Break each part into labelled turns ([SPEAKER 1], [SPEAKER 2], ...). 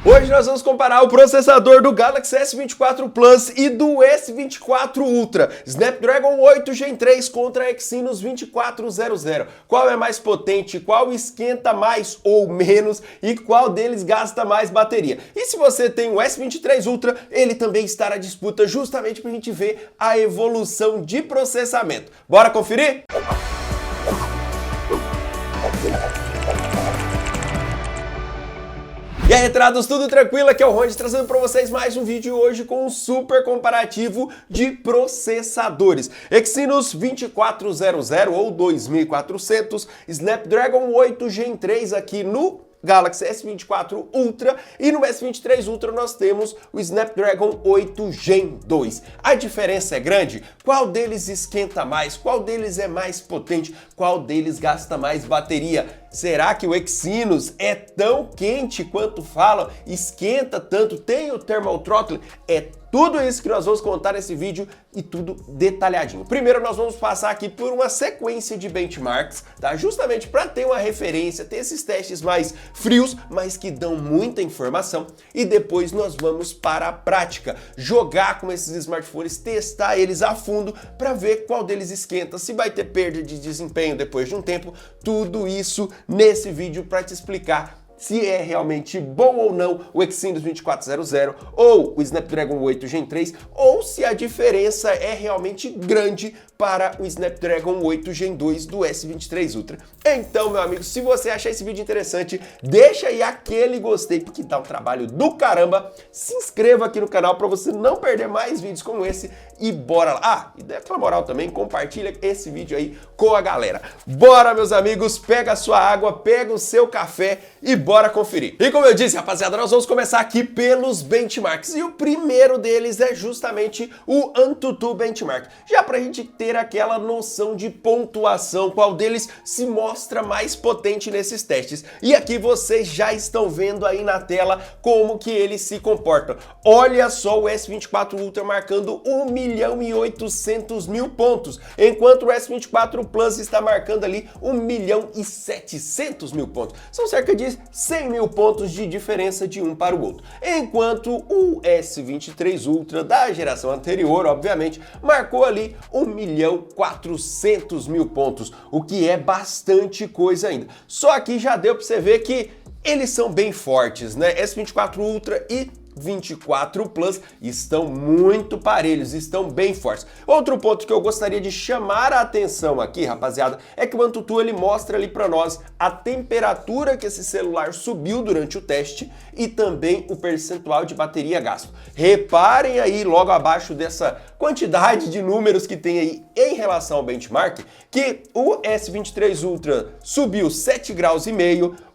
[SPEAKER 1] Hoje nós vamos comparar o processador do Galaxy S24 Plus e do S24 Ultra, Snapdragon 8 Gen 3 contra Exynos 2400. Qual é mais potente, qual esquenta mais ou menos e qual deles gasta mais bateria? E se você tem o S23 Ultra, ele também está na disputa justamente para a gente ver a evolução de processamento. Bora conferir? E aí, retrados, tudo tranquilo? Aqui é o Ronde trazendo para vocês mais um vídeo hoje com um super comparativo de processadores. Exynos 2400 ou 2400, Snapdragon 8 Gen 3 aqui no Galaxy S24 Ultra e no S23 Ultra nós temos o Snapdragon 8 Gen 2. A diferença é grande? Qual deles esquenta mais? Qual deles é mais potente? Qual deles gasta mais bateria? Será que o Exynos é tão quente quanto falam? Esquenta tanto? Tem o thermal throttling? É tudo isso que nós vamos contar nesse vídeo e tudo detalhadinho. Primeiro nós vamos passar aqui por uma sequência de benchmarks, tá? Justamente para ter uma referência, ter esses testes mais frios, mas que dão muita informação. E depois nós vamos para a prática, jogar com esses smartphones, testar eles a fundo para ver qual deles esquenta, se vai ter perda de desempenho depois de um tempo. Tudo isso nesse vídeo para te explicar se é realmente bom ou não o Exynos 2400 ou o Snapdragon 8 Gen 3, ou se a diferença é realmente grande para o Snapdragon 8 Gen 2 do S23 Ultra. Então, meu amigo, se você achar esse vídeo interessante, deixa aí aquele gostei, porque dá um trabalho do caramba. Se inscreva aqui no canal para você não perder mais vídeos como esse e bora lá. Ah, e dê aquela moral também, compartilha esse vídeo aí com a galera. Bora, meus amigos, pega a sua água, pega o seu café e bora conferir. E como eu disse, rapaziada, nós vamos começar aqui pelos benchmarks. E o primeiro deles é justamente o AnTuTu Benchmark. Já pra gente ter aquela noção de pontuação, qual deles se mostra mais potente nesses testes. E aqui vocês já estão vendo aí na tela como que eles se comportam. Olha só o S24 Ultra marcando 1.800.000 pontos, enquanto o S24 Plus está marcando ali 1.700.000 pontos. São cerca de 100.000 pontos de diferença de um para o outro. Enquanto o S23 Ultra da geração anterior, obviamente, marcou ali 1.400.000 pontos, o que é bastante coisa ainda. Só aqui já deu para você ver que eles são bem fortes, né? S24 Ultra e 24 Plus estão muito parelhos, estão bem fortes. Outro ponto que eu gostaria de chamar a atenção aqui, rapaziada, é que o AnTuTu ele mostra ali para nós a temperatura que esse celular subiu durante o teste e também o percentual de bateria gasto. Reparem aí logo abaixo dessa quantidade de números que tem aí em relação ao benchmark, que o S23 Ultra subiu 7,5 graus,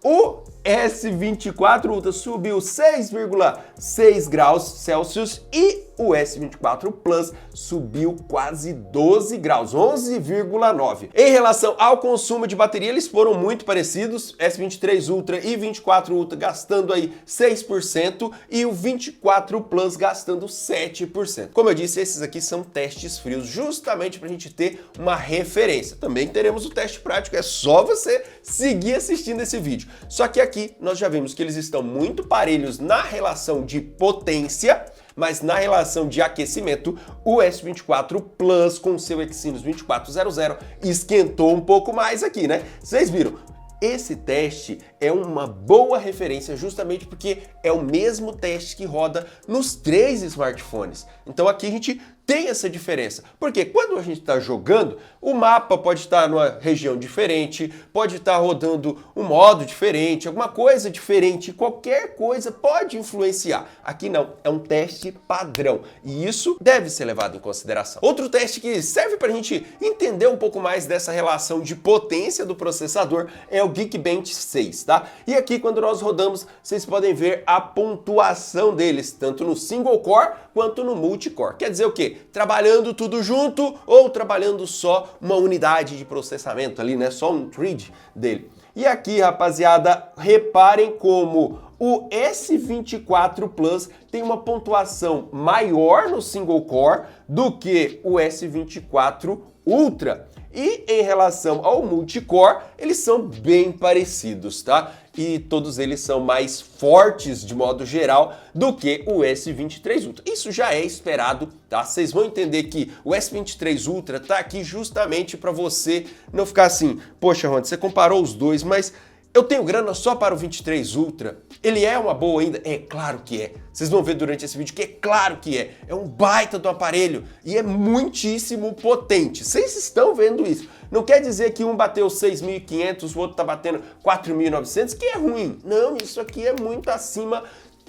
[SPEAKER 1] o S24 Ultra subiu 6,6 graus Celsius e o S24 Plus subiu quase 12 graus, 11,9. Em relação ao consumo de bateria, eles foram muito parecidos, S23 Ultra e 24 Ultra gastando aí 6% e o 24 Plus gastando 7%. Como eu disse, esses aqui são testes frios, justamente para a gente ter uma referência. Também teremos o teste prático, é só você seguir assistindo esse vídeo. Só que aqui nós já vimos que eles estão muito parelhos na relação de potência, mas na relação de aquecimento, o S24 Plus com seu Exynos 2400 esquentou um pouco mais aqui, né? Vocês viram? Esse teste é uma boa referência justamente porque é o mesmo teste que roda nos 3 smartphones. Então aqui a gente tem essa diferença, porque quando a gente está jogando, o mapa pode estar numa região diferente, pode estar rodando um modo diferente, alguma coisa diferente, qualquer coisa pode influenciar. Aqui não, é um teste padrão e isso deve ser levado em consideração. Outro teste que serve para a gente entender um pouco mais dessa relação de potência do processador é o Geekbench 6, tá? E aqui quando nós rodamos, vocês podem ver a pontuação deles, tanto no single core quanto no multicore. Quer dizer o quê? Trabalhando tudo junto ou trabalhando só uma unidade de processamento ali, né? Só um thread dele. E aqui, rapaziada, reparem como o S24 Plus tem uma pontuação maior no single core do que o S24 Ultra. E em relação ao multicore, eles são bem parecidos, tá? e todos eles são mais fortes de modo geral do que o S23 Ultra. Isso já é esperado, tá? Vocês vão entender que o S23 Ultra tá aqui justamente para você não ficar assim, poxa, Ron, você comparou os dois, mas eu tenho grana só para o 23 Ultra. Ele é uma boa ainda? É claro que é. Vocês vão ver durante esse vídeo que é claro que é. É um baita do aparelho e é muitíssimo potente. Vocês estão vendo isso. Não quer dizer que um bateu 6.500, o outro tá batendo 4.900, que é ruim. Não, isso aqui é muito acima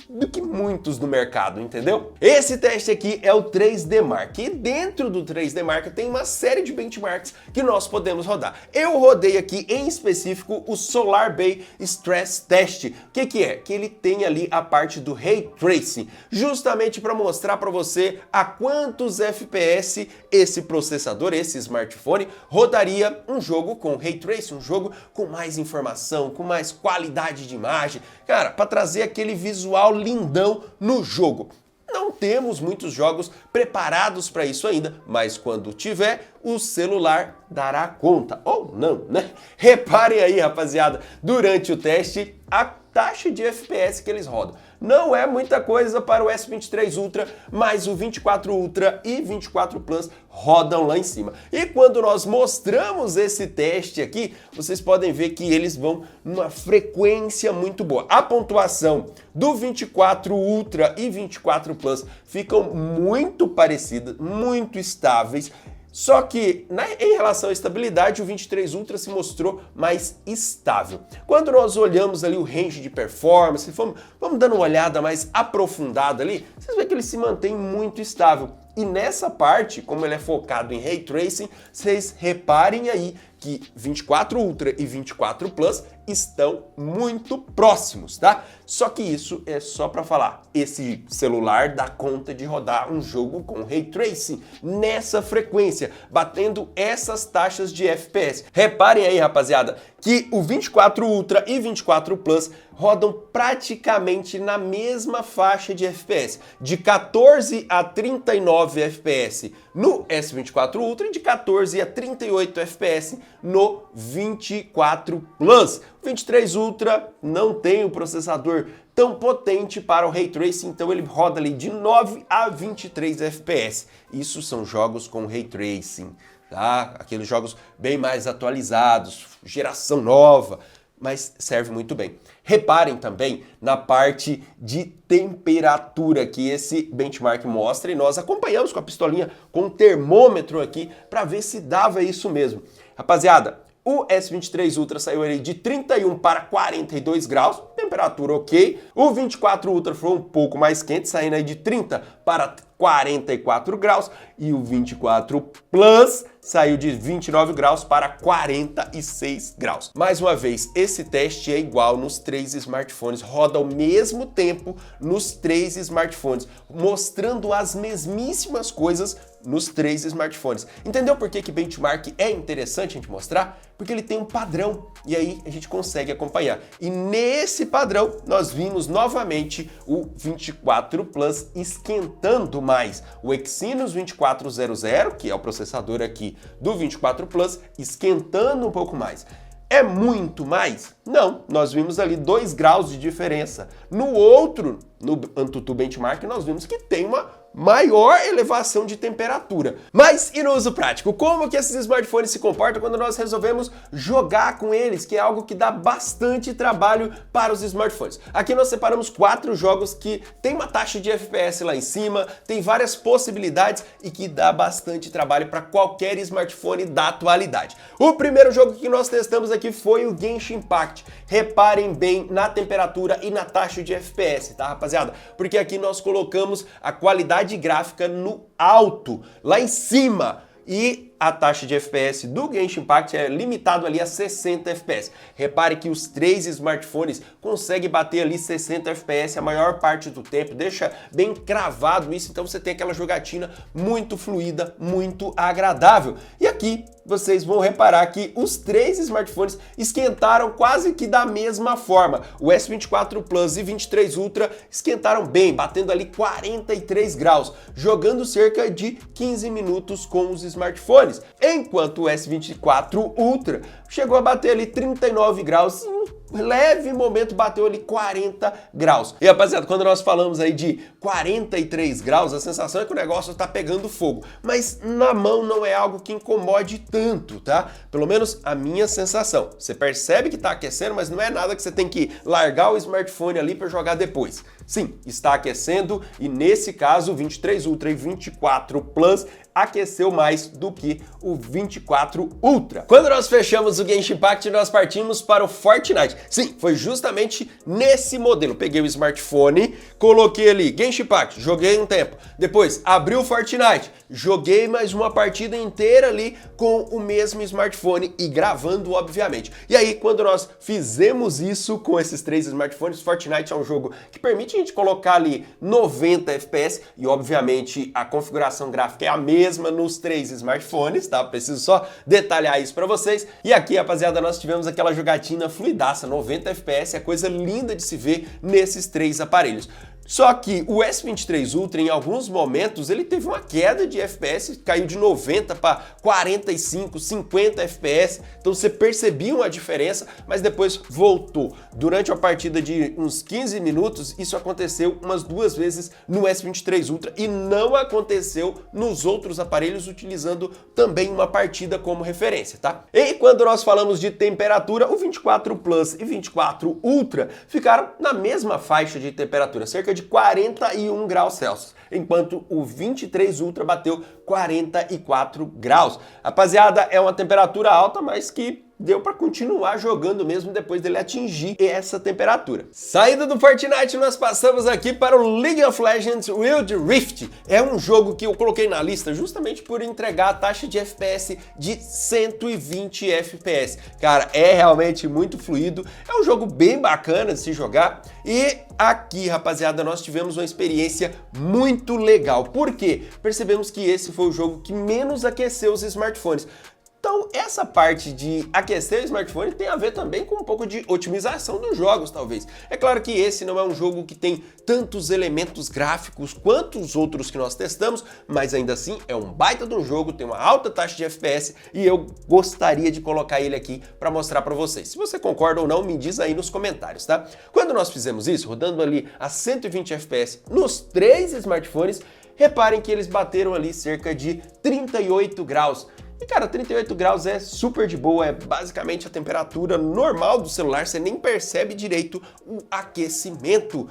[SPEAKER 1] do que muitos no mercado, entendeu? Esse teste aqui é o 3D Mark e dentro do 3D Mark tem uma série de benchmarks que nós podemos rodar. Eu rodei aqui em específico o Solar Bay Stress Test. O que é? Que ele tem ali a parte do Ray Tracing, justamente para mostrar para você a quantos FPS esse processador, esse smartphone, rodaria um jogo com Ray Tracing, um jogo com mais informação, com mais qualidade de imagem, cara, para trazer aquele visual lindão no jogo. Não temos muitos jogos preparados para isso ainda, mas quando tiver, o celular dará conta. Ou não, né? Reparem aí, rapaziada, durante o teste, a taxa de FPS que eles rodam. Não é muita coisa para o S23 Ultra, mas o 24 Ultra e 24 Plus rodam lá em cima. E quando nós mostramos esse teste aqui, vocês podem ver que eles vão numa frequência muito boa. A pontuação do 24 Ultra e 24 Plus ficam muito parecidas, muito estáveis. Só que, em relação à estabilidade, o 23 Ultra se mostrou mais estável. Quando nós olhamos ali o range de performance, vamos dando uma olhada mais aprofundada ali, vocês veem que ele se mantém muito estável. E nessa parte, como ele é focado em Ray Tracing, vocês reparem aí que 24 Ultra e 24 Plus estão muito próximos, tá? Só que isso é só para falar, esse celular dá conta de rodar um jogo com Ray Tracing nessa frequência, batendo essas taxas de FPS. Reparem aí, rapaziada, que o 24 Ultra e 24 Plus rodam praticamente na mesma faixa de FPS, de 14 a 39 FPS no S24 Ultra e de 14 a 38 FPS no 24 Plus. O 23 Ultra não tem um processador tão potente para o Ray Tracing, então ele roda ali de 9 a 23 FPS. Isso são jogos com Ray Tracing, tá? Aqueles jogos bem mais atualizados, geração nova, mas serve muito bem. Reparem também na parte de temperatura que esse benchmark mostra e nós acompanhamos com a pistolinha, com o termômetro aqui para ver se dava isso mesmo. Rapaziada, o S23 Ultra saiu ali de 31 para 42 graus, temperatura ok. O 24 Ultra foi um pouco mais quente, saindo aí de 30 para 44 graus. E o 24 Plus saiu de 29 graus para 46 graus. Mais uma vez, esse teste é igual nos três smartphones, roda ao mesmo tempo nos três smartphones, mostrando as mesmíssimas coisas nos três smartphones. Entendeu por que benchmark é interessante a gente mostrar? Porque ele tem um padrão e aí a gente consegue acompanhar. E nesse padrão nós vimos novamente o 24 Plus esquentando mais. O Exynos 2400, que é o processador aqui do 24 Plus, esquentando um pouco mais. É muito mais? Não, nós vimos ali 2 graus de diferença. No outro, no AnTuTu Benchmark, nós vimos que tem uma maior elevação de temperatura. Mas e no uso prático? Como que esses smartphones se comportam quando nós resolvemos jogar com eles, que é algo que dá bastante trabalho para os smartphones? Aqui nós separamos 4 jogos que tem uma taxa de FPS lá em cima, tem várias possibilidades e que dá bastante trabalho para qualquer smartphone da atualidade. O primeiro jogo que nós testamos aqui foi o Genshin Impact. Reparem bem na temperatura e na taxa de FPS, tá, rapaziada? Porque aqui nós colocamos a qualidade gráfica no alto, lá em cima, e a taxa de FPS do Genshin Impact é limitado ali a 60 FPS. Repare que os três smartphones conseguem bater ali 60 FPS a maior parte do tempo, deixa bem cravado isso, então você tem aquela jogatina muito fluida, muito agradável. E aqui vocês vão reparar que os três smartphones esquentaram quase que da mesma forma. O S24 Plus e 23 Ultra esquentaram bem, batendo ali 43 graus, jogando cerca de 15 minutos com os smartphones, enquanto o S24 Ultra chegou a bater ali 39 graus em leve momento bateu ali 40 graus. E rapaziada, quando nós falamos aí de 43 graus, a sensação é que o negócio tá pegando fogo, mas na mão não é algo que incomode tanto, tá? Pelo menos a minha sensação. Você percebe que tá aquecendo, mas não é nada que você tem que largar o smartphone ali para jogar depois. Sim, está aquecendo e nesse caso o 23 Ultra e 24 Plus aqueceu mais do que o 24 Ultra. Quando nós fechamos o Genshin Impact, nós partimos para o Fortnite. Sim, foi justamente nesse modelo. Peguei o smartphone, coloquei ali Genshin Impact, joguei um tempo. Depois abri o Fortnite, joguei mais uma partida inteira ali com o mesmo smartphone e gravando, obviamente. E aí, quando nós fizemos isso com esses três smartphones, Fortnite é um jogo que permite a gente colocar ali 90 FPS e, obviamente, a configuração gráfica é a mesma nos três smartphones, tá? Preciso só detalhar isso pra vocês. E aqui, rapaziada, nós tivemos aquela jogatina fluidaça, 90 FPS, é coisa linda de se ver nesses três aparelhos. Só que o S23 Ultra, em alguns momentos, ele teve uma queda de FPS, caiu de 90 para 45, 50 FPS, então você percebia uma diferença, mas depois voltou. Durante a partida de uns 15 minutos, isso aconteceu umas 2 vezes no S23 Ultra e não aconteceu nos outros aparelhos, utilizando também uma partida como referência, tá? E quando nós falamos de temperatura, o 24 Plus e 24 Ultra ficaram na mesma faixa de temperatura, cerca de 41 graus Celsius, enquanto o 23 Ultra bateu 44 graus. Rapaziada, é uma temperatura alta, mas que deu para continuar jogando mesmo depois dele atingir essa temperatura. Saída do Fortnite, nós passamos aqui para o League of Legends Wild Rift. É um jogo que eu coloquei na lista justamente por entregar a taxa de FPS de 120 FPS. Cara, é realmente muito fluido, é um jogo bem bacana de se jogar e aqui, rapaziada, nós tivemos uma experiência muito legal. Por quê? Percebemos que esse foi o jogo que menos aqueceu os smartphones. Então, essa parte de aquecer o smartphone tem a ver também com um pouco de otimização dos jogos, talvez. É claro que esse não é um jogo que tem tantos elementos gráficos quanto os outros que nós testamos, mas ainda assim é um baita de um jogo, tem uma alta taxa de FPS e eu gostaria de colocar ele aqui para mostrar para vocês. Se você concorda ou não, me diz aí nos comentários, tá? Quando nós fizemos isso, rodando ali a 120 FPS nos 3 smartphones, reparem que eles bateram ali cerca de 38 graus. E cara, 38 graus é super de boa, é basicamente a temperatura normal do celular, você nem percebe direito o aquecimento.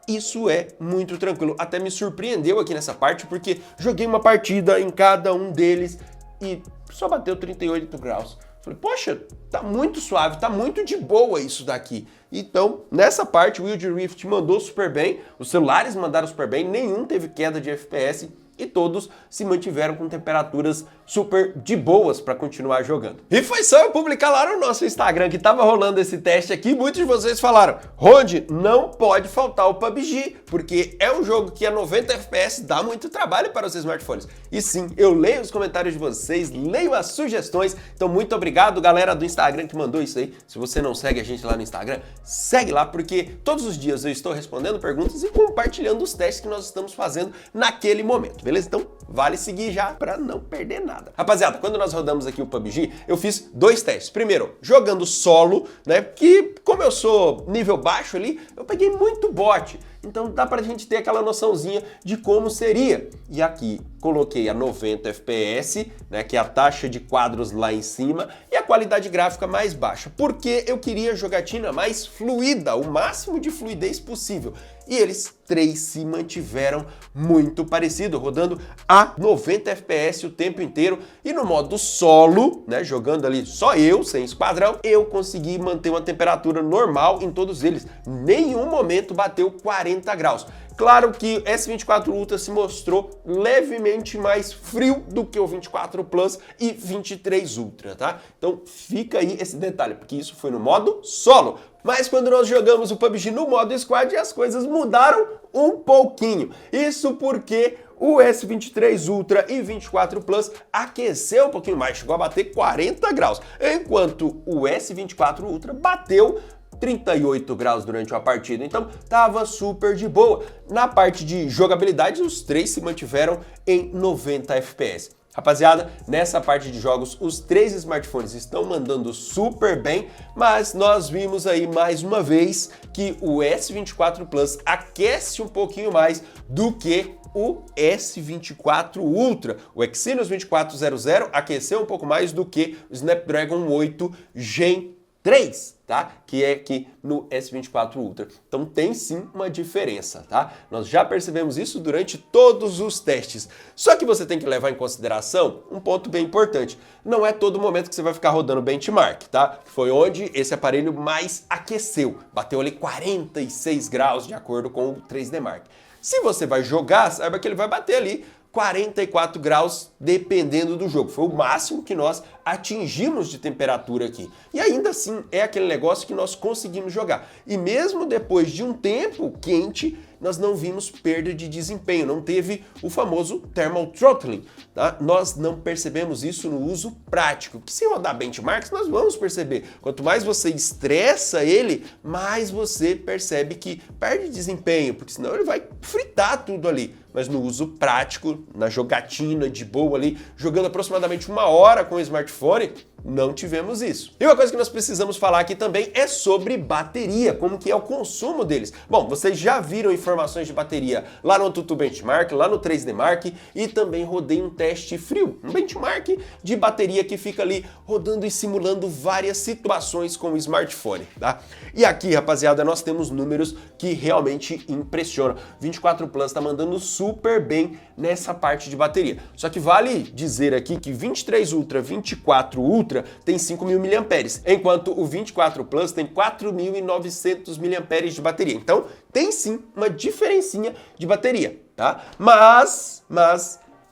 [SPEAKER 1] Isso é muito tranquilo, até me surpreendeu aqui nessa parte, porque joguei uma partida em cada um deles e só bateu 38 graus. Falei, poxa, tá muito suave, tá muito de boa isso daqui. Então, nessa parte, o Wild Rift mandou super bem, os celulares mandaram super bem, nenhum teve queda de FPS e todos se mantiveram com temperaturas super de boas para continuar jogando. E foi só eu publicar lá no nosso Instagram que tava rolando esse teste aqui, muitos de vocês falaram, Ronde, não pode faltar o PUBG, porque é um jogo que a 90 FPS dá muito trabalho para os smartphones. E sim, eu leio os comentários de vocês, leio as sugestões, então muito obrigado galera do Instagram que mandou isso aí. Se você não segue a gente lá no Instagram, segue lá, porque todos os dias eu estou respondendo perguntas e compartilhando os testes que nós estamos fazendo naquele momento, beleza? Então vale seguir já para não perder nada. Rapaziada, quando nós rodamos aqui o PUBG, eu fiz 2 testes. Primeiro, jogando solo, né? Que como eu sou nível baixo ali, eu peguei muito bot. Então dá pra gente ter aquela noçãozinha de como seria. E aqui coloquei a 90 FPS, né, que é a taxa de quadros lá em cima, e a qualidade gráfica mais baixa, porque eu queria jogatina mais fluida, o máximo de fluidez possível. E eles 3 se mantiveram muito parecido, rodando a 90 FPS o tempo inteiro. E no modo solo, né, jogando ali só eu, sem esquadrão, eu consegui manter uma temperatura normal em todos eles. Nenhum momento bateu 40 graus. Claro que o S24 Ultra se mostrou levemente mais frio do que o 24 Plus e 23 Ultra, tá? Então fica aí esse detalhe, porque isso foi no modo solo. Mas quando nós jogamos o PUBG no modo squad, as coisas mudaram um pouquinho. Isso porque o S23 Ultra e 24 Plus aqueceu um pouquinho mais, chegou a bater 40 graus, enquanto o S24 Ultra bateu 38 graus durante uma partida, então tava super de boa. Na parte de jogabilidade, os 3 se mantiveram em 90 FPS. Rapaziada, nessa parte de jogos, os 3 smartphones estão mandando super bem, mas nós vimos aí mais uma vez que o S24 Plus aquece um pouquinho mais do que o S24 Ultra. O Exynos 2400 aqueceu um pouco mais do que o Snapdragon 8 Gen 3, tá? Que é aqui no S24 Ultra. Então tem sim uma diferença, tá? Nós já percebemos isso durante todos os testes. Só que você tem que levar em consideração um ponto bem importante. Não é todo momento que você vai ficar rodando benchmark, tá? Foi onde esse aparelho mais aqueceu. Bateu ali 46 graus de acordo com o 3D Mark. Se você vai jogar, saiba que ele vai bater ali 44 graus dependendo do jogo. Foi o máximo que nós atingimos de temperatura aqui. E ainda assim é aquele negócio que nós conseguimos jogar. E mesmo depois de um tempo quente, nós não vimos perda de desempenho, não teve o famoso thermal throttling, tá? Nós não percebemos isso no uso prático, que se rodar benchmarks nós vamos perceber. Quanto mais você estressa ele, mais você percebe que perde desempenho, porque senão ele vai fritar tudo ali. Mas no uso prático, na jogatina de boa ali, jogando aproximadamente 1 hora com o smartphone, não tivemos isso. E uma coisa que nós precisamos falar aqui também é sobre bateria, como que é o consumo deles. Bom, vocês já viram informações de bateria lá no AnTuTu Benchmark, lá no 3D Mark, e também rodei um teste frio, um benchmark de bateria que fica ali rodando e simulando várias situações com o smartphone, tá? E aqui, rapaziada, nós temos números que realmente impressionam. 24 Plus tá mandando super bem nessa parte de bateria. Só que vale dizer aqui que 23 Ultra, 24 Ultra tem 5.000 mAh, enquanto o 24 Plus tem 4.900 mAh de bateria. Então, tem sim uma diferencinha de bateria, tá? Mas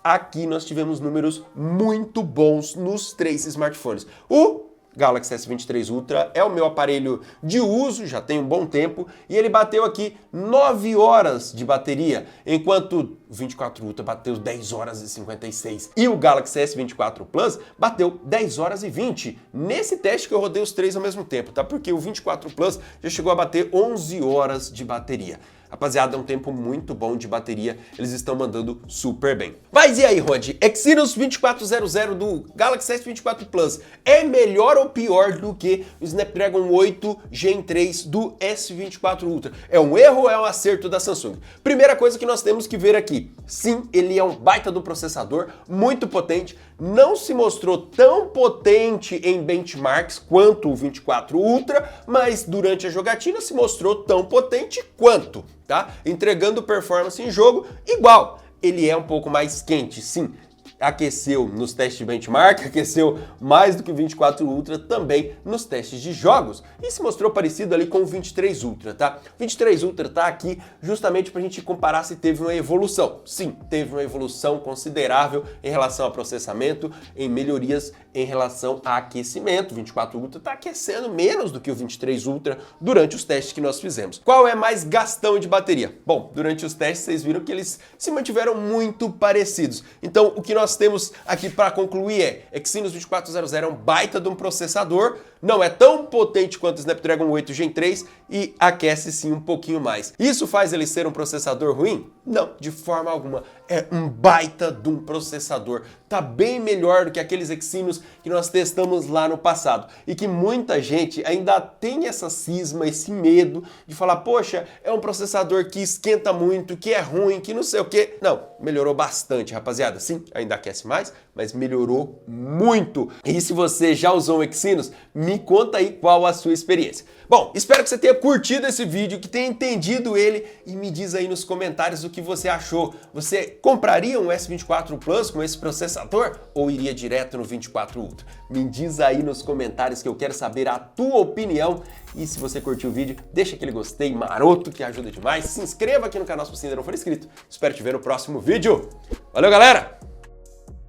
[SPEAKER 1] aqui nós tivemos números muito bons nos 3 smartphones. O Galaxy S23 Ultra é o meu aparelho de uso, já tem um bom tempo, e ele bateu aqui 9 horas de bateria, enquanto o 24 Ultra bateu 10 horas e 56. E o Galaxy S24 Plus bateu 10 horas e 20. Nesse teste que eu rodei os 3 ao mesmo tempo, tá? Porque o 24 Plus já chegou a bater 11 horas de bateria. Rapaziada, é um tempo muito bom de bateria, eles estão mandando super bem. Mas e aí, Rod? Exynos 2400 do Galaxy S24 Plus é melhor ou pior do que o Snapdragon 8 Gen 3 do S24 Ultra? É um erro ou é um acerto da Samsung? Primeira coisa que nós temos que ver aqui, sim, ele é um baita do processador, muito potente, não se mostrou tão potente em benchmarks quanto o 24 Ultra, mas durante a jogatina se mostrou tão potente quanto, tá? Entregando performance em jogo igual. Ele é um pouco mais quente, sim. Aqueceu nos testes de benchmark, aqueceu mais do que o 24 Ultra também nos testes de jogos e se mostrou parecido ali com o 23 Ultra, tá? O 23 Ultra tá aqui justamente pra gente comparar se teve uma evolução. Sim, teve uma evolução considerável em relação a processamento, em melhorias em relação a aquecimento. O 24 Ultra tá aquecendo menos do que o 23 Ultra durante os testes que nós fizemos. Qual é mais gastão de bateria? Bom, durante os testes vocês viram que eles se mantiveram muito parecidos. Então, o que nós temos aqui para concluir é Exynos 2400 é um baita de um processador, não é tão potente quanto o Snapdragon 8 Gen 3 e aquece sim um pouquinho mais. Isso faz ele ser um processador ruim? Não, de forma alguma. É um baita de um processador. Tá bem melhor do que aqueles Exynos que nós testamos lá no passado e que muita gente ainda tem essa cisma, esse medo de falar, poxa, é um processador que esquenta muito, que é ruim, que não sei o quê. Não, melhorou bastante, rapaziada. Sim, ainda aquece mais, mas melhorou muito. E se você já usou um Exynos, me conta aí qual a sua experiência. Bom, espero que você tenha curtido esse vídeo, que tenha entendido ele e me diz aí nos comentários o que você achou. Você compraria um S24 Plus com esse processador ou iria direto no 24 Ultra? Me diz aí nos comentários que eu quero saber a tua opinião. E se você curtiu o vídeo, deixa aquele gostei maroto que ajuda demais. Se inscreva aqui no canal se você ainda não for inscrito. Espero te ver no próximo vídeo. Valeu, galera!